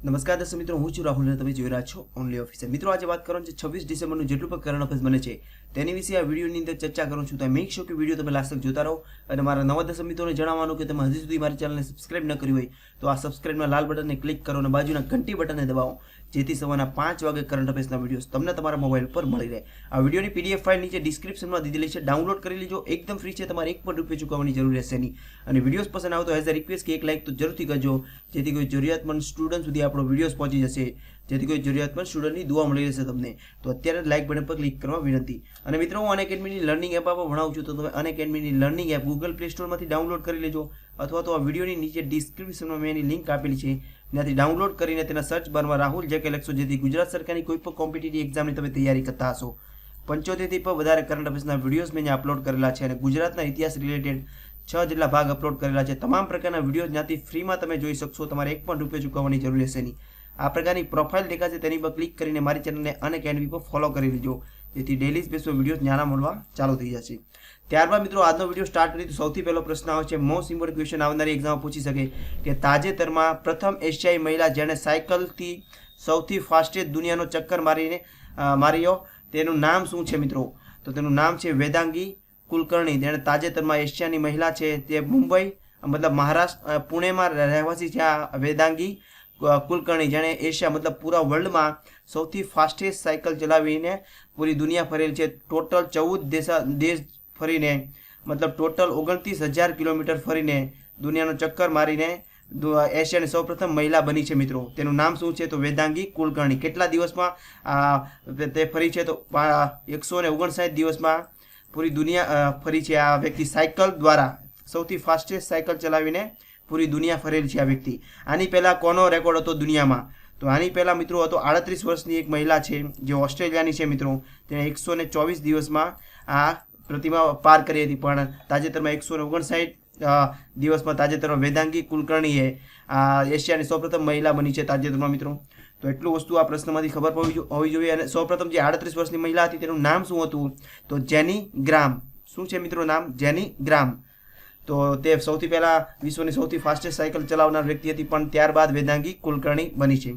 નમસ્કાર દર્શક મિત્રો, હું છું રાહુલ અને તમે જોઈ રહ્યા છો ઓનલી ઓફિસર. મિત્રો, આજે વાત કરવાની છે 26 ડિસેમ્બરનું જેટલું પણ કરંટ અફેર્સ બને છે તેની વિશે આ વિડીયોની અંદર ચર્ચા કરું છું. તો મેક શ્યોર કે વિડીયો તમે લાસ્ટ તક જોતા રહો. અને મારા નવા દર્શક મિત્રોને જણાવવાનું કે તમે હજી સુધી મારી ચેનલને સબસ્ક્રાઇબ ન કરી હોય તો આ સબસ્ક્રાઇબના લાલ બટનને ક્લિક કરો અને બાજુના ઘંટી બટનને દબાવો, જેથી સવારના 5 વાગે કરંટ અફેર્સના વિડીયોઝ તમને તમારા મોબાઈલ પર મળી રહે. આ વિડીયોની પીડીએફ ફાઇલ નીચે ડિસ્ક્રિપ્શનમાં દીધેલી છે, ડાઉનલોડ કરી લેજો. એકદમ ફ્રી છે, તમારે એક પણ રૂપિયા ચૂકવવાની જરૂર રહેશે નહીં. અને વિડીયોઝ પસંદ આવે તો એઝ અ રિક્વેસ્ટ કે એક લાઇક તો જરૂરથી કરજો, જેથી કોઈ જરૂરિયાતમંદ સ્ટુડન્ટ સુધી આપણો વિડીયોઝ પહોંચી જશે, જેથી કોઈ જરૂરિયાતમંદ સ્ટુડન્ટની દુઆ મળી રહેશે તમને. તો અત્યારે લાઇક બટન પર ક્લિક કરવા વિનંતી. અને મિત્રો, હું અનએકેડમીની લર્નિંગ એપ પર ભણાવું છું, તો તમે અનએકેડમીની લર્નિંગ એપ ગૂગલ પ્લે સ્ટોરમાંથી ડાઉનલોડ કરી લેજો, અથવા તો આ વિડીયોની નીચે ડિસ્ક્રિપ્શનમાં મેં એની લિંક આપેલી છે, ત્યાંથી ડાઉનલોડ કરીને તેના સર્ચ બારમાં રાહુલ જેકે લખશો, જેથી ગુજરાત સરકારની કોઈ પણ કોમ્પિટિટિવ એક્ઝામની તમે તૈયારી કરતા હશો. 75થી પણ વધારે કરંટ અફેર્સના વિડીયોઝ મેં અપલોડ કરેલા છે અને ગુજરાતના ઇતિહાસ રિલેટેડ 6 જેટલા ભાગ અપલોડ કરેલા છે. તમામ પ્રકારના વિડીયો ત્યાંથી ફ્રીમાં તમે જોઈ શકશો, તમારે એક પણ રૂપિયા ચૂકવવાની જરૂર રહેશે નહીં. આ પ્રકારની પ્રોફાઇલ દેખાશે, તેની પર ક્લિક કરીને મારી ચેનલને અનએકેડમી પર ફોલો કરી લેજો, જેથી ડેલી બેસવા વિડીયો જ્ઞાન મળવા ચાલુ થઈ જશે. ત્યારબાદ મિત્રો, આજનો વિડીયો સ્ટાર્ટ કરી તો સૌથી પહેલો પ્રશ્ન આવે છે, મોસ્ટ ઇમ્પોર્ટન્ટ ક્વેશ્ચન આવનારી એક્ઝામ પૂછી શકે કે તાજેતરમાં પ્રથમ એશિયાઈ મહિલા જેણે સાયકલથી સૌથી ફાસ્ટેસ્ટ દુનિયાનો ચક્કર માર્યો તેનું નામ શું છે મિત્રો? તો તેનું નામ છે વેદાંગી કુલકર્ણી. જેણે તાજેતરમાં એશિયાની મહિલા છે, તે મુંબઈ મતલબ મહારાષ્ટ્ર પુણેમાં રહેવાસી છે આ વેદાંગી કુલકર્ણી, જેણે એશિયા મતલબ પૂરા વર્લ્ડમાં સૌથી ફાસ્ટેસ્ટ સાયકલ ચલાવીને પૂરી દુનિયા ફરેલ છે. ટોટલ 14 દેશ ફરીને મતલબ ટોટલ 29,000 કિલોમીટર ફરીને દુનિયાનો ચક્કર મારીને એશિયાની સૌપ્રથમ મહિલા બની છે મિત્રો. તેનું નામ શું છે? તો વેદાંગી કુલકર્ણી. કેટલા દિવસમાં તે ફરી છે? તો 159 દિવસમાં પૂરી દુનિયા ફરી છે આ વ્યક્તિ. સાયકલ દ્વારા સૌથી ફાસ્ટેસ્ટ સાયકલ ચલાવીને પૂરી દુનિયા ફરેલ છે આ વ્યક્તિ. આની પહેલાં કોનો રેકોર્ડ હતો દુનિયામાં? તો આની પહેલાં મિત્રો હતો 38 વર્ષની એક મહિલા છે, જે ઓસ્ટ્રેલિયાની છે મિત્રો. તેણે 124 દિવસમાં આ પ્રતિમા પાર કરી હતી, પણ તાજેતરમાં 159 દિવસમાં તાજેતરમાં વેદાંગી કુલકર્ણીએ એશિયાની સૌપ્રથમ મહિલા બની છે તાજેતરમાં મિત્રો. તો એટલું વસ્તુ આ પ્રશ્નમાંથી ખબર હોવી જોઈએ. અને સૌપ્રથમ જે 38 વર્ષની મહિલા હતી તેનું નામ શું હતું? તો જેની ગ્રામ. શું છે મિત્રો નામ? જેની ગ્રામ. તો તે સૌથી પહેલાં વિશ્વની સૌથી ફાસ્ટેસ્ટ સાયકલ ચલાવનાર વ્યક્તિ હતી, પણ ત્યારબાદ વેદાંગી કુલકર્ણી બની છે.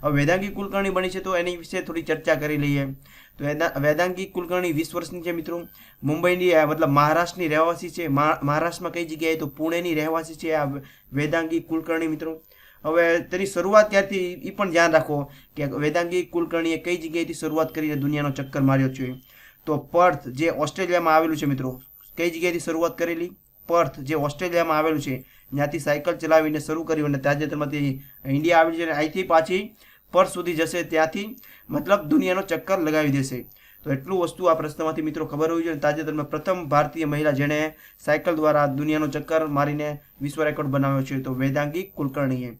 હવે વેદાંગી કુલકર્ણી બની છે તો એની વિશે થોડી ચર્ચા કરી લઈએ. તો વેદાંગી કુલકર્ણી 20 વર્ષની છે મિત્રો. મુંબઈની મતલબ મહારાષ્ટ્રની રહેવાસી છે. મહારાષ્ટ્રમાં કઈ જગ્યાએ? તો પુણેની રહેવાસી છે આ વેદાંગી કુલકર્ણી મિત્રો. હવે તેની શરૂઆત ત્યારથી એ પણ ધ્યાન રાખો કે વેદાંગી કુલકર્ણીએ કઈ જગ્યાએથી શરૂઆત કરીને દુનિયાનો ચક્કર માર્યો છે. તો પર્થ જે ઓસ્ટ્રેલિયામાં આવેલું છે મિત્રો. કઈ જગ્યાએથી શરૂઆત કરેલી? પર્થ જે ઓસ્ટ્રેલિયામાં આવેલું છે, ત્યાંથી સાયકલ ચલાવીને શરૂ કર્યું અને તાજેતરમાંથી ઇન્ડિયા આવી છે અને અહીંથી પાછી પર્થ સુધી જશે, ત્યાંથી મતલબ દુનિયાનો ચક્કર લગાવી દેશે. તો એટલું વસ્તુ આ પ્રશ્નમાંથી મિત્રો ખબર હોવી જોઈએ. તાજેતરમાં પ્રથમ ભારતીય મહિલા જેણે સાયકલ દ્વારા દુનિયાનો ચક્કર મારીને વિશ્વ રેકોર્ડ બનાવ્યો છે, તો વેદાંગી કુલકર્ણીએ.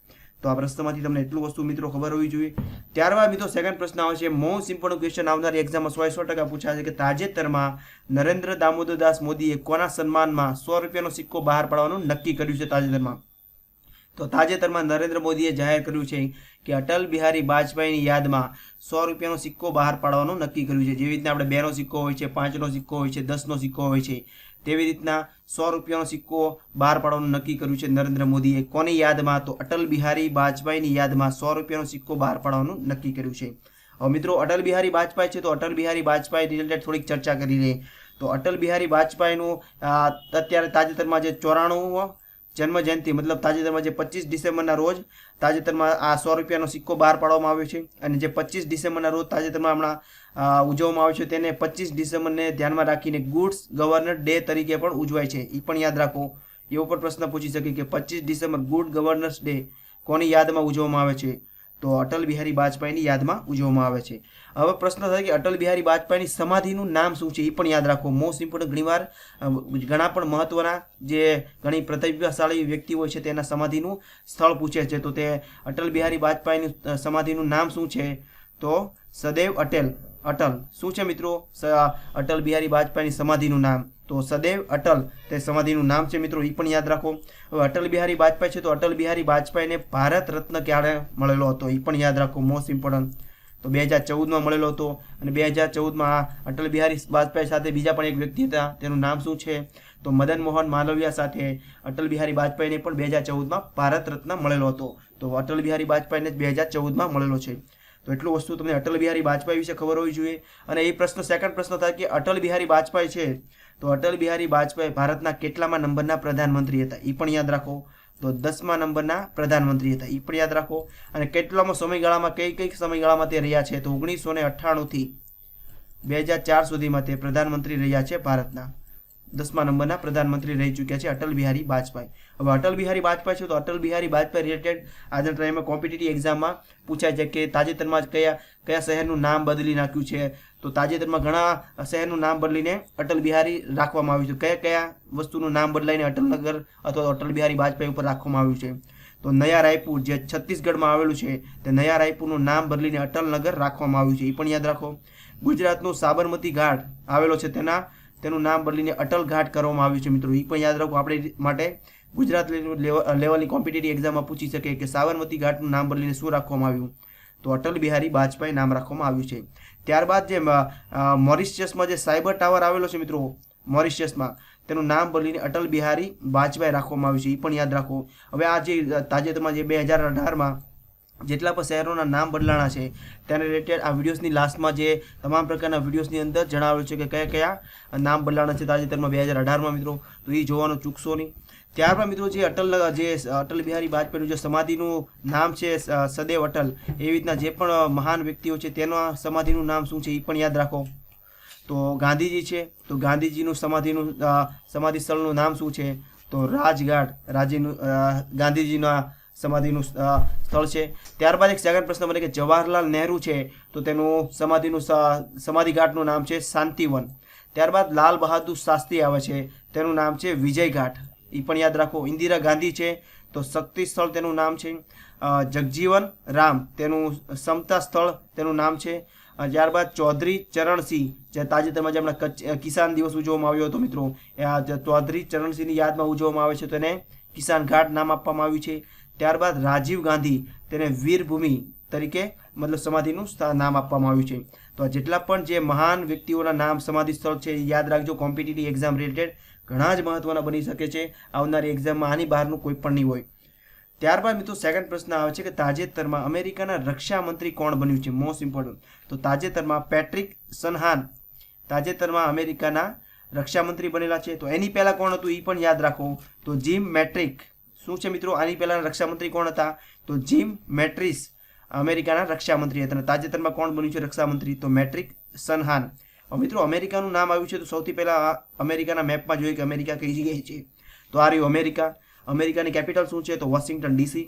તો આ પ્રશ્નમાંથી તમને એટલું વસ્તુ મિત્રો ખબર હોવી જોઈએ. ત્યારબાદ મિત્રો સેકન્ડ પ્રશ્ન આવે છે, મોસ્ટ ઇમ્પોર્ટન્ટ ક્વેશ્ચન આવનારી એક્ઝામમાં 100% પૂછાશે કે તાજેતરમાં નરેન્દ્ર દામોદરદાસ મોદીએ કોના સન્માનમાં 100 રૂપિયાનો સિક્કો બહાર પાડવાનું નક્કી કર્યું છે તાજેતરમાં? તો તાજેતરમાં નરેન્દ્ર મોદીએ જાહેર કર્યું છે કે અટલ બિહારી વાજપેયીની યાદમાં 100 રૂપિયાનો સિક્કો બહાર પાડવાનું નક્કી કર્યું છે. જેવી રીતના આપણે 2નો સિક્કો હોય છે, 5નો સિક્કો હોય છે, 10નો સિક્કો હોય છે, તેવી રીતના 100 રૂપિયાનો સિક્કો બહાર પાડવાનું નક્કી કર્યું છે નરેન્દ્ર મોદીએ. કોની યાદમાં? તો અટલ બિહારી વાજપેયીની યાદમાં 100 રૂપિયાનો સિક્કો બહાર પાડવાનું નક્કી કર્યું છે. હવે મિત્રો, અટલ બિહારી વાજપેયી છે, તો અટલ બિહારી વાજપેયી રિલેટેડ થોડીક ચર્ચા કરી લઈએ. તો અટલ બિહારી વાજપેયીનું અત્યારે તાજેતરમાં જે 94 જન્મ જયંતિ મતલબ તાજેતરમાં જે 25 ડિસેમ્બરના રોજ તાજેતરમાં આ 100 રૂપિયાનો સિક્કો બહાર પાડવામાં આવ્યો છે. અને જે 25 ડિસેમ્બરના રોજ તાજેતરમાં હમણાં ઉજવવામાં આવ્યો છે, તેને 25 ડિસેમ્બરને ધ્યાનમાં રાખીને ગુડ્સ ગવર્નર ડે તરીકે પણ ઉજવાય છે. એ પણ યાદ રાખો. એવો પણ પ્રશ્ન પૂછી શકે કે 25 ડિસેમ્બર ગુડ ગવર્નર્સ ડે કોની યાદમાં ઉજવવામાં આવે છે? તો અટલ બિહારી વાજપેયીની યાદમાં ઉજવવામાં આવે છે. હવે પ્રશ્ન થાય કે અટલ બિહારી વાજપેયીની સમાધિનું નામ શું છે? એ પણ યાદ રાખો. મોસ્ટ ઇમ્પોર્ટન્ટ ઘણા પણ મહત્વના જે ઘણી પ્રતિભાશાળી વ્યક્તિ હોય છે તેના સમાધિનું સ્થળ પૂછે છે. તો તે અટલ બિહારી વાજપેયીની સમાધિનું નામ શું છે? તો સદૈવ અટલ. શું છે મિત્રો અટલ બિહારી વાજપેયીની સમાધિનું નામ? તો સદૈવ અટલ તે સમાધિનું નામ છે મિત્રો. એ પણ યાદ રાખો. હવે અટલ બિહારી વાજપેયી છે, તો અટલ બિહારી વાજપેયીને ભારત રત્ન ક્યારે મળેલો હતો? એ પણ યાદ રાખો. Most important. તો 2014માં મળેલો હતો. અને 2014માં અટલ બિહારી વાજપેયી સાથે બીજા પણ એક વ્યક્તિ હતા, તેનું નામ શું છે? તો મદન મોહન માલવિયા સાથે અટલ બિહારી વાજપેયીને પણ 2014માં ભારત રત્ન મળેલો હતો. તો અટલ બિહારી વાજપેયીને 2014માં મળેલો છે. તો એટલું વસ્તુ તમને અટલ બિહારી વાજપેયી વિશે ખબર હોવી જોઈએ. અને એ પ્રશ્ન સેકન્ડ પ્રશ્ન થાય કે અટલ બિહારી વાજપેયી છે તો અટલ બિહારી વાજપેયી ભારતના કેટલામાં નંબરના પ્રધાનમંત્રી હતા એ પણ યાદ રાખો. તો 10મા નંબરના પ્રધાનમંત્રી હતા એ પણ યાદ રાખો. અને કેટલામાં સમયગાળામાં કઈ સમયગાળામાં તે રહ્યા છે તો 1998 થી 2004 સુધીમાં તે પ્રધાનમંત્રી રહ્યા છે ભારતના. 10મા નંબરના પ્રધાનમંત્રી રહી ચૂક્યા છે અટલ બિહારી વાજપેયી. હવે અટલ બિહારી વાજપેયી છે તો અટલ બિહારી વાજપેયી રિલેટેડ આજના ટાઈમમાં કોમ્પિટિટિવ એક્ઝામમાં પૂછાય છે કે તાજેતરમાં કયા શહેરનું નામ બદલી નાખ્યું છે. તો તાજેતરમાં ઘણા શહેરનું નામ બદલીને અટલ બિહારી રાખવામાં આવ્યું છે. કયા વસ્તુનું નામ બદલાઈને અટલનગર અથવા અટલ બિહારી વાજપેયી ઉપર રાખવામાં આવ્યું છે. તો નયા રાયપુર જે છત્તીસગઢમાં આવેલું છે તે નયા રાયપુરનું નામ બદલીને અટલનગર રાખવામાં આવ્યું છે એ પણ યાદ રાખો. ગુજરાતનું સાબરમતી ઘાટ આવેલો છે તેનું નામ બદલીને અટલ ઘાટ કરવામાં આવ્યું છે મિત્રો એ પણ યાદ રાખો. આપણે માટે ગુજરાત લેવલની કોમ્પિટિટિવ એક્ઝામમાં પૂછી શકે કે સાબરમતી ઘાટનું નામ બદલીને શું રાખવામાં આવ્યું તો અટલ બિહારી વાજપેયી નામ રાખવામાં આવ્યું છે. ત્યારબાદ જે મોરિશિયસમાં જે સાયબર ટાવર આવેલો છે મિત્રો મોરિશિયસમાં તેનું નામ બદલીને અટલ બિહારી વાજપેયી રાખવામાં આવ્યું છે એ પણ યાદ રાખો. હવે આ જે તાજેતરમાં જે 2018માં જેટલા પણ શહેરોના નામ બદલાણા છે તેને રિલેટેડ આ વિડીયોઝની લાસ્ટમાં જે તમામ પ્રકારના વિડીયોઝની અંદર જણાવેલું છે કે કયા નામ બદલાણા છે તાજેતરમાં 2018માં મિત્રો. તો એ જોવાનું ચૂકશો નહીં. ત્યારબાદ મિત્રો જે અટલ બિહારી વાજપેયીનું જે સમાધિનું નામ છે સદૈવ અટલ, એવી રીતના જે પણ મહાન વ્યક્તિઓ છે તેના સમાધિનું નામ શું છે એ પણ યાદ રાખો. તો ગાંધીજી છે તો ગાંધીજીનું સમાધિ સ્થળનું નામ શું છે તો રાજઘાટ ગાંધીજીના સમાધિનું સ્થળ છે. ત્યારબાદ એક સેકન્ડ પ્રશ્ન મને કે જવાહરલાલ નહેરુ છે તો તેનું સમાધિ ઘાટનું નામ છે શાંતિવન. ત્યારબાદ લાલ બહાદુર શાસ્ત્રી આવે છે તેનું નામ છે વિજય ઘાટ એ પણ યાદ રાખો. ઇન્દિરા ગાંધી છે તો શક્તિ સ્થળ તેનું નામ છે. જગજીવન રામ તેનું સમતા સ્થળ તેનું નામ છે. ત્યારબાદ ચૌધરી ચરણસિંહ જે તાજેતરમાં જે હમણાં કિસાન દિવસ ઉજવવામાં આવ્યો હતો મિત્રો, ચૌધરી ચરણસિંહની યાદમાં ઉજવવામાં આવે છે તેને કિસાન ઘાટ નામ આપવામાં આવ્યું છે. ત્યારબાદ રાજીવ ગાંધી તેને વીરભૂમિ તરીકે મતલબ સમાધિનું નામ આપવામાં આવ્યું છે. તો જેટલા પણ જે મહાન વ્યક્તિઓના નામ સમાધિ સ્થળ છે યાદ રાખજો. કોમ્પિટિટિવ એક્ઝામ રિલેટેડ ઘણા જ મહત્વના બની શકે છે. આવનારી એક્ઝામમાં આની બહારનું કોઈ પણ નહીં હોય. ત્યારબાદ મિત્રો સેકન્ડ પ્રશ્ન આવે છે કે તાજેતરમાં અમેરિકાના રક્ષા મંત્રી કોણ બન્યું છે? Most important. તો તાજેતરમાં પેટ્રિક શનહાન તાજેતરમાં અમેરિકાના રક્ષા મંત્રી બનેલા છે. તો એની પહેલા કોણ હતું એ પણ યાદ રાખો. તો જીમ મેટ્રિક શું છે મિત્રો? આની પહેલાના રક્ષામંત્રી કોણ હતા? તો જીમ મેટ્રિસ અમેરિકાના રક્ષામંત્રી હતા. તાજેતરમાં કોણ બન્યું છે રક્ષામંત્રી? તો મેટ્રિક શનહાન. મિત્રો અમેરિકાનું નામ આવ્યું છે તો સૌથી પહેલા અમેરિકાના મેપમાં જોઈએ કે અમેરિકા કઈ જગ્યાએ છે. તો આ રહ્યું અમેરિકા. અમેરિકાની કેપિટલ શું છે? તો વોશિંગ્ટન ડીસી.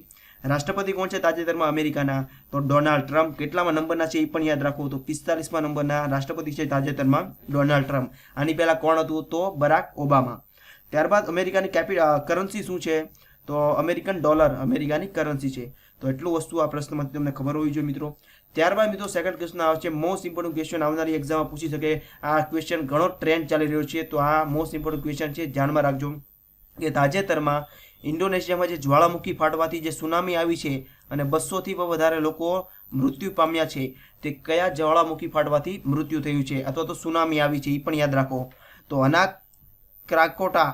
રાષ્ટ્રપતિ કોણ છે તાજેતરમાં અમેરિકાના? તો ડોનાલ્ડ ટ્રમ્પ. કેટલામાં નંબરના છે એ પણ યાદ રાખો. તો 45મા નંબરના રાષ્ટ્રપતિ છે તાજેતરમાં ડોનાલ્ડ ટ્રમ્પ. આની પહેલા કોણ હતું? તો બરાક ઓબામા. ત્યારબાદ અમેરિકાની કરન્સી શું છે? તો અમેરિકન ડોલર અમેરિકાની કરન્સી છે. તો એટલું વસ્તુ આ પ્રશ્નમાંથી તમને ખબર હોવી જોઈએ મિત્રો. ત્યારબાદ મિત્રો સેકન્ડ ક્વેશ્ચન આવે છે મોસ્ટ ઇમ્પોર્ટન્ટ ક્વેશ્ચન આવનારી એક્ઝામમાં પૂછી શકે. આ ક્વેશ્ચન ઘણો ટ્રેન્ડ ચાલી રહ્યો છે તો આ મોસ્ટ ઇમ્પોર્ટન્ટ ક્વેશ્ચન છે, ધ્યાનમાં રાખજો. કે તાજેતરમાં ઇન્ડોનેશિયામાં જે જ્વાળામુખી ફાટવાથી જે સુનામી આવી છે અને 200થી પણ વધારે લોકો મૃત્યુ પામ્યા છે, તે કયા જ્વાળામુખી ફાટવાથી મૃત્યુ થયું છે અથવા તો સુનામી આવી છે એ પણ યાદ રાખો. તો અનાક ક્રાકોટા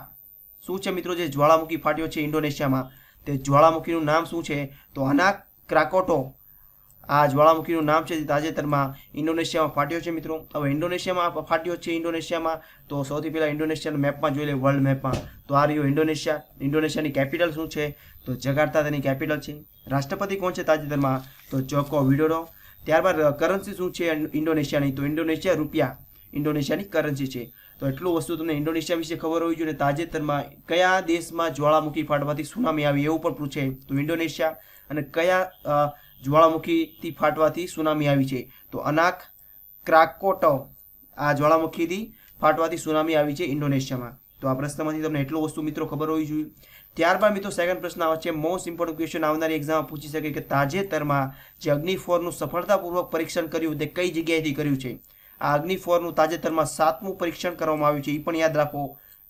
શું છે મિત્રો? જે જ્વાળામુખી ફાટ્યો છે ઇન્ડોનેશિયામાં તે જ્વાળામુખીનું નામ શું છે? તો અનાક ક્રાકોટો આ જ્વાળામુખીનું નામ છે. તાજેતરમાં ઇન્ડોનેશિયામાં ફાટ્યો છે મિત્રો. હવે ઇન્ડોનેશિયામાં ફાટ્યો છે ઇન્ડોનેશિયામાં તો સૌથી પહેલાં ઇન્ડોનેશિયાના મેપમાં જોઈ લે, વર્લ્ડ મેપમાં. તો આ રહ્યો ઇન્ડોનેશિયા. ઇન્ડોનેશિયાની કેપિટલ શું છે? તો જકાર્તા તેની કેપિટલ છે. રાષ્ટ્રપતિ કોણ છે તાજેતરમાં? તો જોકો વિડોડો. ત્યારબાદ કરન્સી શું છે ઇન્ડોનેશિયાની? તો ઇન્ડોનેશિયા રૂપિયા ઇન્ડોનેશિયાની કરન્સી છે. તો એટલું વસ્તુ તમને ઇન્ડોનેશિયા વિશે ખબર હોવી જોઈએ. તાજેતરમાં કયા દેશમાં જ્વાળામુખી ફાટવાથી સુનામી આવી એવું પણ પૂછે તો ઇન્ડોનેશિયા. અને કયા જ્વાળામુખીથી ફાટવાથી સુનામી આવી છે? તો અનાક ક્રાકોટો આ જ્વાળામુખીથી ફાટવાથી સુનામી આવી છે ઇન્ડોનેશિયામાં. તો આ પ્રશ્નમાંથી તમને એટલું વસ્તુ મિત્રો ખબર હોવી જોઈએ. ત્યારબાદ મિત્રો સેકન્ડ પ્રશ્ન આવે છે મોસ્ટ ઇમ્પોર્ટન્ટ ક્વેશ્ચન આવનારી એક્ઝામમાં પૂછી શકે કે તાજેતરમાં જે અગ્નિ 4નું સફળતાપૂર્વક પરીક્ષણ કર્યું તે કઈ જગ્યાએથી કર્યું છે? આ અગ્નિ 4નું તાજેતરમાં 7મું પરીક્ષણ કરવામાં આવ્યું છે એ પણ યાદ રાખો.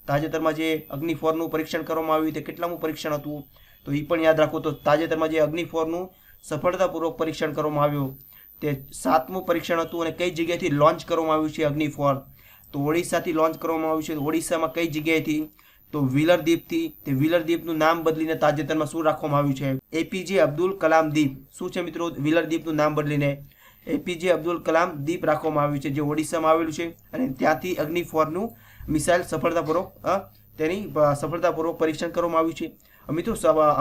તાજેતરમાં જે અગ્નિ 4નું પરીક્ષણ કરવામાં આવ્યું તે કેટલામું પરીક્ષણ હતું? તો એ પણ યાદ રાખો. તો તાજેતરમાં જે અગ્નિ 4નું સફળતાપૂર્વક પરીક્ષણ કરવામાં આવ્યું તે 7મું પરીક્ષણ હતું. અને કઈ જગ્યાએથી લોન્ચ કરવામાં આવ્યું છે અગ્નિ 4? તો ઓડિશાથી લોન્ચ કરવામાં આવ્યું છે. ઓડિશામાં કઈ જગ્યાએથી? તો વ્હીલર દ્વીપથી. તે વ્હીલર દ્વીપનું નામ બદલીને તાજેતરમાં શું રાખવામાં આવ્યું છે? એપીજે અબ્દુલ કલામ દ્વીપ. શું છે મિત્રો? વ્હીલર દ્વીપનું નામ બદલીને એપીજે અબ્દુલ કલામ દ્વીપ રાખવામાં આવ્યું છે, જે ઓડિશામાં આવેલું છે. અને ત્યાંથી અગ્નિ 4નું મિસાઇલ સફળતાપૂર્વક પરીક્ષણ કરવામાં આવ્યું છે. મિત્રો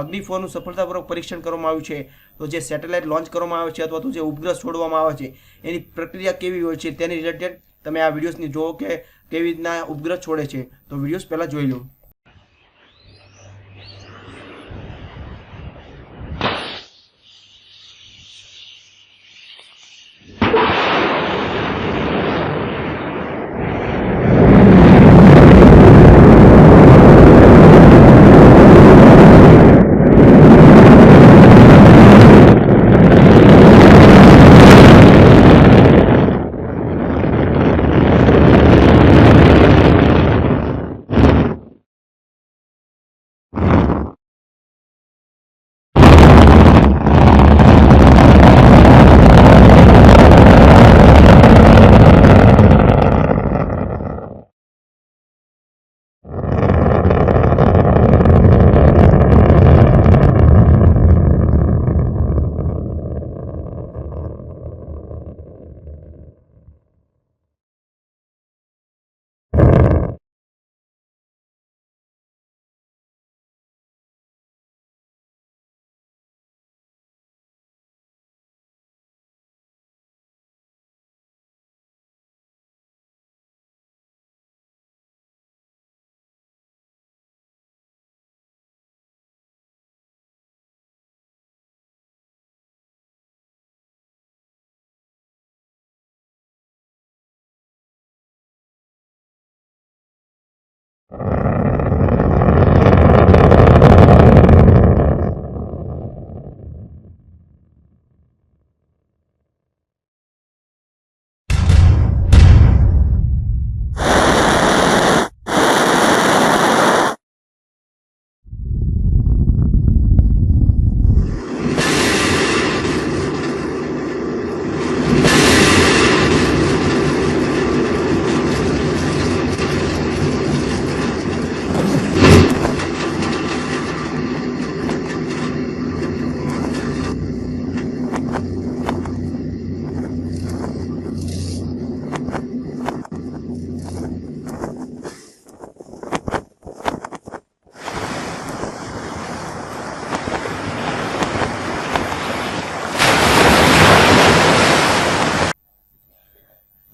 અગ્નિ 4નું સફળતાપૂર્વક પરીક્ષણ કરવામાં આવ્યું છે. તો જે સેટેલાઇટ લોન્ચ કરવામાં આવે છે અથવા તો જે ઉપગ્રહ છોડવામાં આવે છે એની પ્રક્રિયા કેવી હોય છે તેની રિલેટેડ તમે આ વિડીયોઝની જુઓ કે કેવી રીતના ઉપગ્રહ છોડે છે. તો વિડીયોઝ પહેલાં જોઈ લો.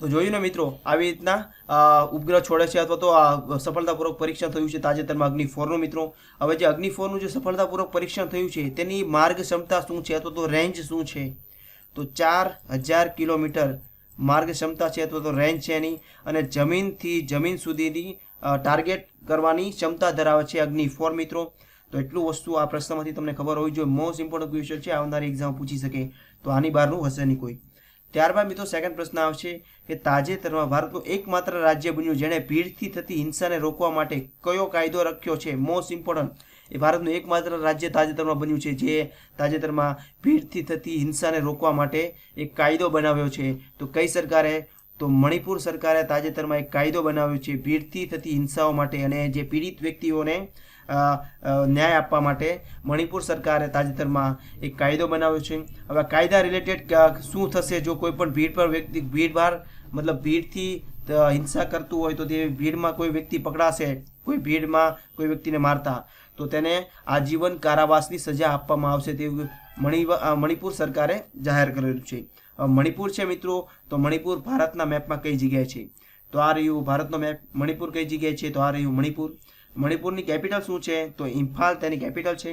તો જોયું ને મિત્રો, આવી રીતના ઉપગ્રહ છોડે છે અથવા તો સફળતાપૂર્વક પરીક્ષણ થયું છે તાજેતરમાં અગ્નિ 4નું. મિત્રો હવે જે અગ્નિ 4નું જે સફળતાપૂર્વક પરીક્ષણ થયું છે તેની માર્ગ ક્ષમતા શું છે અથવા તો રેન્જ શું છે? તો 4000 કિલોમીટર માર્ગ ક્ષમતા છે અથવા તો રેન્જ છે એની. અને જમીનથી જમીન સુધીની ટાર્ગેટ કરવાની ક્ષમતા ધરાવે છે અગ્નિ 4 મિત્રો. તો એટલું વસ્તુ આ પ્રશ્નમાંથી તમને ખબર હોવી જોઈએ. મોસ્ટ ઇમ્પોર્ટન્ટ ક્વેશ્ચન છે, આવનારી એક્ઝામ પૂછી શકે, તો આની બહારનું હશે નહીં કોઈ. ત્યારબાદ મિત્રો સેકન્ડ પ્રશ્ન આવશે કે તાજેતરમાં ભારતનું એકમાત્ર રાજ્ય બન્યું જેણે ભીડથી થતી હિંસાને રોકવા માટે કયો કાયદો રાખ્યો છે? મોસ્ટ ઇમ્પોર્ટન્ટ, એ ભારતનું એકમાત્ર રાજ્ય તાજેતરમાં બન્યું છે જે તાજેતરમાં ભીડથી થતી હિંસાને રોકવા માટે એક કાયદો બનાવ્યો છે. તો કઈ સરકારે? તો મણિપુર સરકારે તાજેતરમાં એક કાયદો બનાવ્યો છે ભીડથી થતી હિંસાઓ માટે અને જે પીડિત વ્યક્તિઓને ન્યાય આપવા માટે મણિપુર સરકારે તાજેતરમાં એક કાયદો બનાવ્યો છે. હવે કાયદા રિલેટેડ શું થશે જો કોઈ પણ ભીડથી હિંસા કરતું હોય તો તે ભીડમાં કોઈ વ્યક્તિ પકડાશે, કોઈ ભીડમાં કોઈ વ્યક્તિને મારતા, તો તેને આજીવન કારાવાસની સજા આપવામાં આવશે તેવું મણિપુર સરકારે જાહેર કરેલું છે. મણિપુર છે મિત્રો, તો મણિપુર ભારતના મેપમાં કઈ જગ્યાએ છે? તો આ રહ્યું ભારતનો મેપ. મણિપુર કઈ જગ્યાએ છે? તો આ રહ્યું મણિપુર. મણિપુરની કેપિટલ શું છે? તો ઇમ્ફાલ તેની કેપિટલ છે.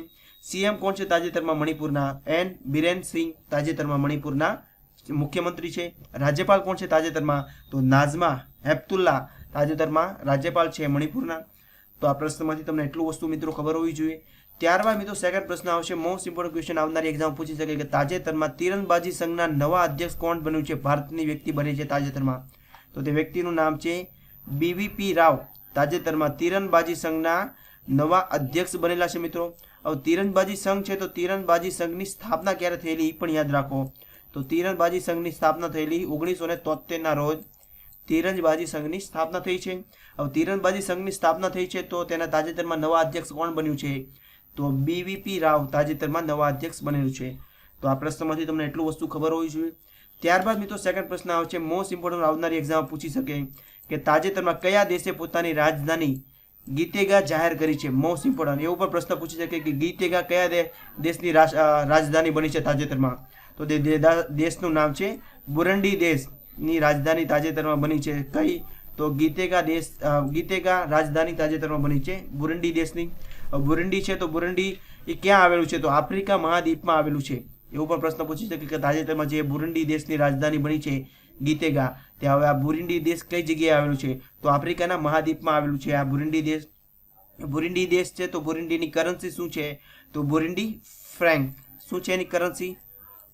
સીએમ કોણ છે તાજેતરમાં મણિપુરના? એન બિરેન સિંહ તાજેતરમાં મણિપુરના મુખ્યમંત્રી છે. રાજ્યપાલ કોણ છે તાજેતરમાં? તો નાઝમા હેપતુલ્લા તાજેતરમાં રાજ્યપાલ છે મણિપુરના. તો આ પ્રશ્નમાંથી તમને એટલું વસ્તુ મિત્રો ખબર હોવી જોઈએ. ત્યારબાદ મિત્રો સેકન્ડ પ્રશ્ન આવશે, મોસ્ટ ઇમ્પોર્ટન્ટ ક્વેશ્ચન આવનારી એક્ઝામ પૂછી શકે કે તાજેતરમાં તીરંદાજી સંઘના નવા અધ્યક્ષ કોણ બન્યું છે? ભારતની વ્યક્તિ બની છે તાજેતરમાં. તો તે વ્યક્તિનું નામ છે બીવીપી રાવ. તાજેતરમાં તીરંદાજી સંઘના નવા અધ્યક્ષ બનેલા છે મિત્રો. હવે તીરંદાજી સંઘ છે તો તીરંદાજી સંઘની સ્થાપના ક્યારે થયેલી એ પણ યાદ રાખો. તો તીરંદાજી સંઘની સ્થાપના થયેલી 1973ના રોજ તીરંદાજી સંઘની સ્થાપના થઈ છે. હવે તીરંદાજી સંઘની સ્થાપના થઈ છે તો તેના તાજેતરમાં નવા અધ્યક્ષ કોણ બન્યું છે? તો BVP રાવ તાજેતરમાં નવા અધ્યક્ષ બનેલું છે. તો આ પ્રશ્નમાંથી તમને એટલું વસ્તુ ખબર હોવી જોઈએ. ત્યારબાદ મિત્રો સેકન્ડ પ્રશ્ન આવે છે, મોસ્ટ ઇમ્પોર્ટન્ટ આવનારી એક્ઝામ પૂછી શકે કે તાજેતરમાં કયા દેશે પોતાની રાજધાની ગીતેગા જાહેર કરી છે? મોસ્ટ ઇમ્પોર્ટન્ટ એવું પણ પ્રશ્ન પૂછી શકે કે ગીતેગા કયા દેશની રાજધાની બની છે તાજેતરમાં? તો તે દેશનું નામ છે બુરંડી. દેશની રાજધાની તાજેતરમાં બની છે કઈ? તો ગીતેગા રાજધાની તાજેતરમાં બની છે બુરંડી દેશની. બુરંડી છે તો બુરંડી એ ક્યાં આવેલું છે? તો આફ્રિકા મહાદ્વીપમાં આવેલું છે. એવું પણ પ્રશ્ન પૂછી શકે કે તાજેતરમાં જે બુરંડી દેશની રાજધાની બની છે ગીતેગા, ત્યાં હવે આ બુરંડી દેશ કઈ જગ્યાએ આવેલું છે? તો આફ્રિકાના મહાદ્વીપમાં આવેલું છે આ બુરંડી દેશ. બુરંડી દેશ છે તો બુરંડીની કરન્સી શું છે? તો બુરંડી ફ્રેન્ક. શું છે એની કરન્સી?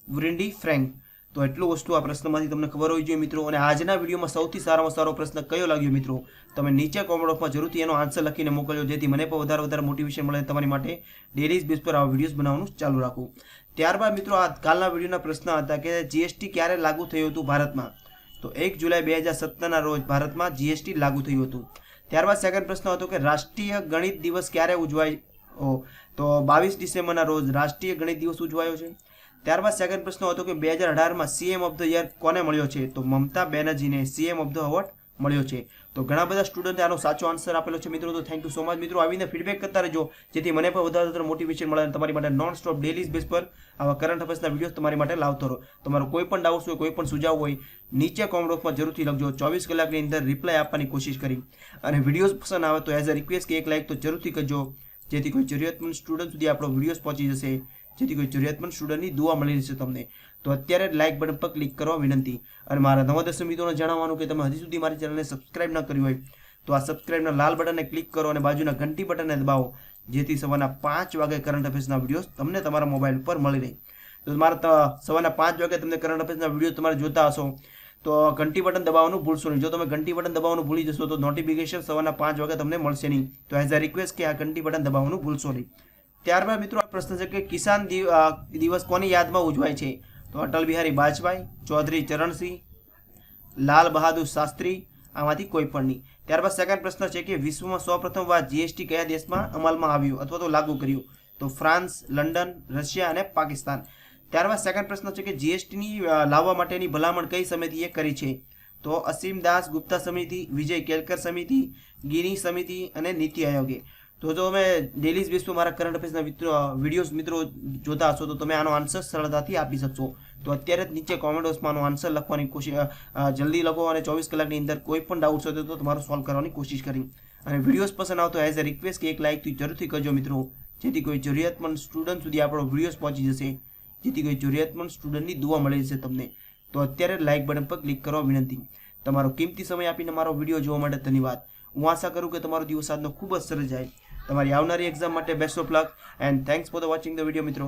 બુરંડી ફ્રેન્ક. તો એટલું વસ્તુ આ પ્રશ્નમાંથી તમને ખબર હોવી જોઈએ મિત્રો. અને આજના વિડીયોમાં સૌથી સારામાં સારો પ્રશ્ન કયો લાગ્યો મિત્રો? તમે નીચે કોમેન્ટ બોક્સમાં જરૂરથી એનો આન્સર લખીને મોકલજો, જેથી મને પણ વધારે મોટિવેશન મળે તમારી માટે ડેલી બેઝ પર આવા વિડીયોઝ બનાવવાનું ચાલુ રાખું. ત્યારબાદ મિત્રો આ કાલના વિડીયોના પ્રશ્ન હતા કે GST ક્યારે લાગુ થયું હતું ભારતમાં? તો 1 જુલાઈ 2017ના રોજ ભારતમાં GST લાગુ થયું હતું. ત્યારબાદ સેકન્ડ પ્રશ્ન હતો કે રાષ્ટ્રીય ગણિત દિવસ ક્યારે ઉજવાય? તો 22 ડિસેમ્બરના રોજ રાષ્ટ્રીય ગણિત દિવસ ઉજવાયો છે. ત્યારબાદ સેકન્ડ પ્રશ્ન હતો કે 2018માં CM ઓફ ધ યર કોને મળ્યો છે? તો મમતા બેનર્જીને CM ઓફ ધ એવોર્ડ મળ્યો છે. તો ઘણા બધા સ્ટુડન્ટે આનો સાચો આન્સર આપેલો છે મિત્રો. તો થેન્ક યુ સો મચ મિત્રો. આવીને ફીડબેક કરતા રહેજો, જેથી મને પણ વધારે મોટિવેશન મળે અને તમારી માટે નોન સ્ટોપ ડેલી બેઝ પર આવા કરંટ અફેર્સના વિડીયોઝ તમારી માટે લાવતો રહો. તમારો કોઈ પણ ડાઉટ્સ હોય, કોઈ પણ સુઝાવ હોય, નીચે કોમેન્ટ બોક્સમાં જરૂરથી લખજો. 24 કલાકની અંદર રિપ્લાય આપવાની કોશિશ કરી. અને વિડીયોઝ પસંદ આવે તો એઝ અ રિક્વેસ્ટ કે એક લાઇક તો જરૂરથી કરજો, જેથી કોઈ જરૂરિયાતમંદ સ્ટુડન્ટ સુધી આપણો વિડીયોઝ પહોંચી જશે, જેથી કોઈ જરૂરિયાતમંદ સ્ટુડન્ટની દુઆ મળી રહેશે તમને. તો અત્યારે લાઇક બટન પર ક્લિક કરવા વિનંતી. અને મારા નવા દર્શક મિત્રોને જણાવવાનું કે તમે હજી સુધી મારી ચેનલને સબસ્ક્રાઇબ ન કરી હોય તો આ સબસ્ક્રાઇબના લાલ બટનને ક્લિક કરો અને બાજુના ઘંટી બટનને દબાવો, જેથી સવારના 5 વાગે કરંટ અફેર્સના વિડીયોઝ તમને તમારા મોબાઈલ પર મળી રહે. તો મારા સવારના 5 વાગે તમને કરંટ અફેર્સના વિડીયો તમારે જોતા હશો તો ઘંટી બટન દબાવવાનું ભૂલશો નહીં. જો તમે ઘંટી બટન દબાવવાનું ભૂલી જશો તો નોટિફિકેશન સવારના 5 વાગે તમને મળશે નહીં. તો એઝ અ રિક્વેસ્ટ કે આ ઘંટી બટન દબાવવાનું ભૂલશો નહીં. ત્યારબાદ મિત્રો આ પ્રશ્ન છે કે કિસાન દિવસ કોની યાદમાં ઉજવાય છે? તો અટલ બિહારી વાજપેયી, ચૌધરી ચરણસિંહ, લાલ બહાદુર શાસ્ત્રી, આમાંથી કોઈ પણ નહીં. ત્યારબાદ સેકન્ડ પ્રશ્ન છે કે વિશ્વમાં સૌપ્રથમ વાર GST કયા દેશમાં અમલમાં આવ્યું અથવા તો લાગુ કર્યું? તો ફ્રાન્સ, લંડન, રશિયા અને પાકિસ્તાન. ત્યારબાદ સેકન્ડ પ્રશ્ન છે કે GSTની લાવવા માટેની ભલામણ કઈ સમિતિએ કરી છે? તો અસીમ દાસ ગુપ્તા સમિતિ, વિજય કેલકર સમિતિ, ગિની સમિતિ અને નીતિ આયોગે. તો જો તમે ડેલી બેઝ પર મારા કરંટ અફેર્સના વિડીયોઝ મિત્રો જોતા હશો તો તમે આનો આન્સર સરળતાથી આપી શકશો. તો અત્યારે જ નીચે કોમેન્ટ બોક્સમાં આનો આન્સર લખવાની કોશિશ જલ્દી લખો અને 24 કલાકની અંદર કોઈ પણ ડાઉટ્સ હોય તો તમારો સોલ્વ કરવાની કોશિશ કરી. અને વિડીયોઝ પસંદ આવતો એઝ અ રિક્વેસ્ટ કે એક લાઇક તો જરૂરથી કરજો મિત્રો, જેથી કોઈ જરૂરિયાતમંદ સ્ટુડન્ટ સુધી આપણો વિડીયોઝ પહોંચી જશે, જેથી કોઈ જરૂરિયાતમંદ સ્ટુડન્ટની દુઆ મળી જશે તમને. તો અત્યારે લાઇક બટન પર ક્લિક કરવા વિનંતી. તમારો કિંમતી સમય આપીને મારો વિડીયો જોવા માટે ધન્યવાદ. હું આશા કરું કે તમારો દિવસ આજનો ખૂબ જ સરસ જાય. તમારી આવનારી એક્ઝામ માટે best of luck and thanks for the watching the video મિત્રો.